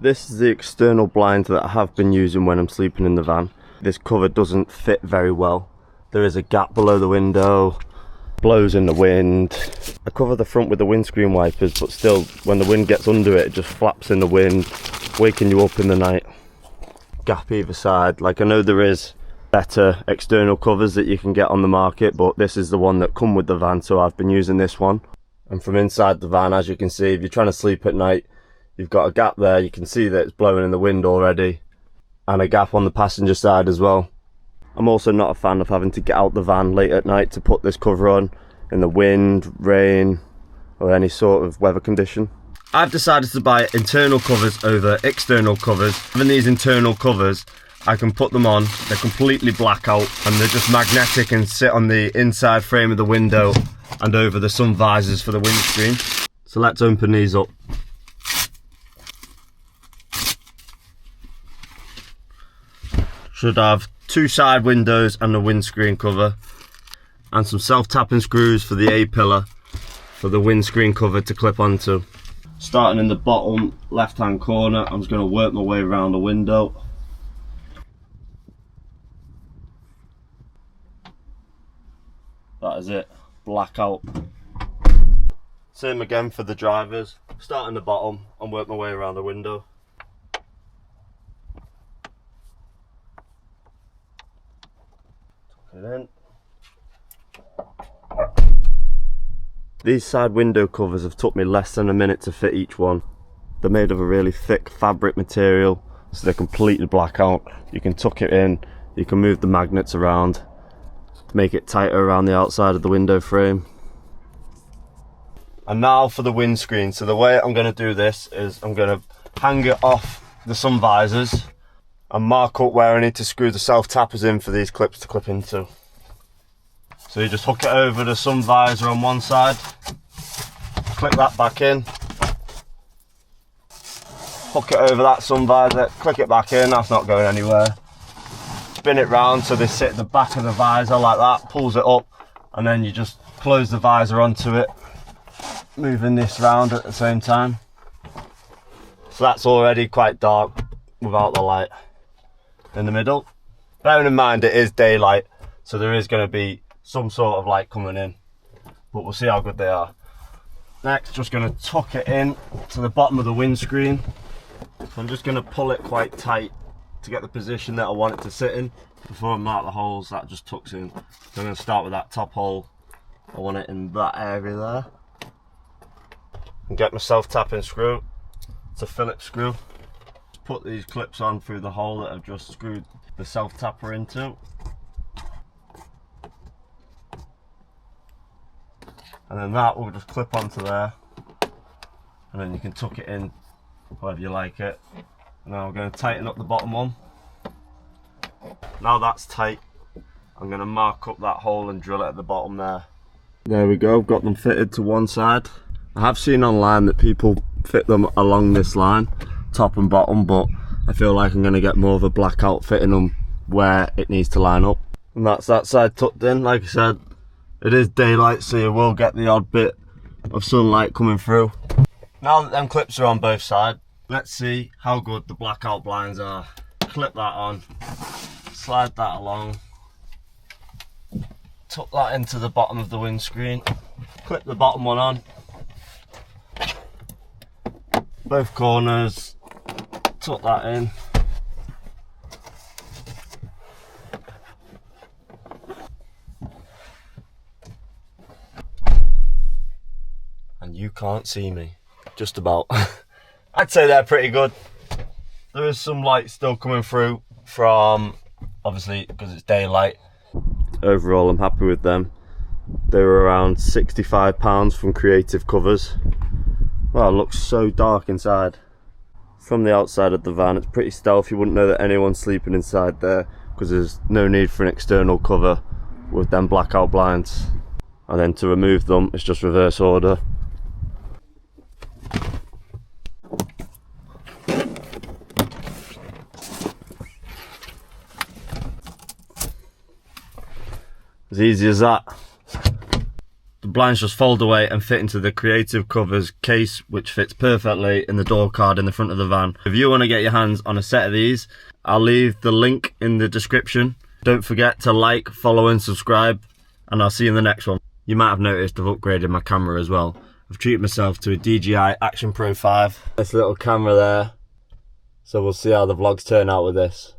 This is the external blind that I have been using when I'm sleeping in the van. This cover doesn't fit very well. There is a gap below the window, blows in the wind. I cover the front with the windscreen wipers, but still, when the wind gets under it, it just flaps in the wind, waking you up in the night. Gap either side. Like, I know there is better external covers that you can get on the market, but this is the one that come with the van, so I've been using this one. And from inside the van, as you can see, if you're trying to sleep at night, you've got a gap there. You can see that it's blowing in the wind already, and a gap on the passenger side as well. I'm also not a fan of having to get out the van late at night to put this cover on in the wind, rain, or any sort of weather condition. I've decided to buy internal covers over external covers. Having these internal covers, I can put them on, they're completely blackout, and they're just magnetic and sit on the inside frame of the window and over the sun visors for the windscreen. So let's open these up. Should have two side windows and a windscreen cover, and some self-tapping screws for the A-pillar for the windscreen cover to clip onto. Starting in the bottom left hand corner, I'm just going to work my way around the window. That is it, blackout. Same again for the drivers. Start in the bottom and work my way around the window. Tuck it in. These side window covers have took me less than a minute to fit each one. They're made of a really thick fabric material, so they're completely blackout. You can tuck it in, you can move the magnets around to make it tighter around the outside of the window frame. And now for the windscreen. So the way I'm going to do this is I'm going to hang it off the sun visors and mark up where I need to screw the self-tappers in for these clips to clip into. So you just hook it over the sun visor on one side, click that back in, hook it over that sun visor, click it back in, that's not going anywhere. Spin it round so they sit at the back of the visor like that, pulls it up, and then you just close the visor onto it, moving this round at the same time. So that's already quite dark without the light in the middle. Bearing in mind it is daylight, so there is going to be some sort of light coming in, but we'll see how good they are. Next, just going to tuck it in to the bottom of the windscreen. So I'm just going to pull it quite tight to get the position that I want it to sit in. Before I mark the holes, that just tucks in. So I'm going to start with that top hole. I want it in that area there. And get my self-tapping screw. It's a Phillips screw. Just put these clips on through the hole that I've just screwed the self-tapper into. And then that will just clip onto there, and then you can tuck it in however you like it. Now I'm going to tighten up the bottom one. Now that's tight, I'm going to mark up that hole and drill it at the bottom there. There we go, got them fitted to one side. I have seen online that people fit them along this line, top and bottom, but I feel like I'm going to get more of a blackout fitting them where it needs to line up. And that's that side tucked in. Like I said, it is daylight, so you will get the odd bit of sunlight coming through. Now that them clips are on both sides, let's see how good the blackout blinds are. Clip that on, slide that along, tuck that into the bottom of the windscreen, clip the bottom one on, both corners, tuck that in. And you can't see me, just about. I'd say they're pretty good. There is some light still coming through from, obviously, because it's daylight. Overall, I'm happy with them. They were around £65 from Creative Covers. Wow, it looks so dark inside. From the outside of the van, it's pretty stealth. You wouldn't know that anyone's sleeping inside there because there's no need for an external cover with them blackout blinds. And then to remove them, it's just reverse order. As easy as that. The blinds just fold away and fit into the Creative Covers case, which fits perfectly in the door card in the front of the van. If you want to get your hands on a set of these, I'll leave the link in the description. Don't forget to like, follow and subscribe, and I'll see you in the next one. You might have noticed I've upgraded my camera as well. I've treated myself to a DJI Action Pro 5. This little camera there. So we'll see how the vlogs turn out with this.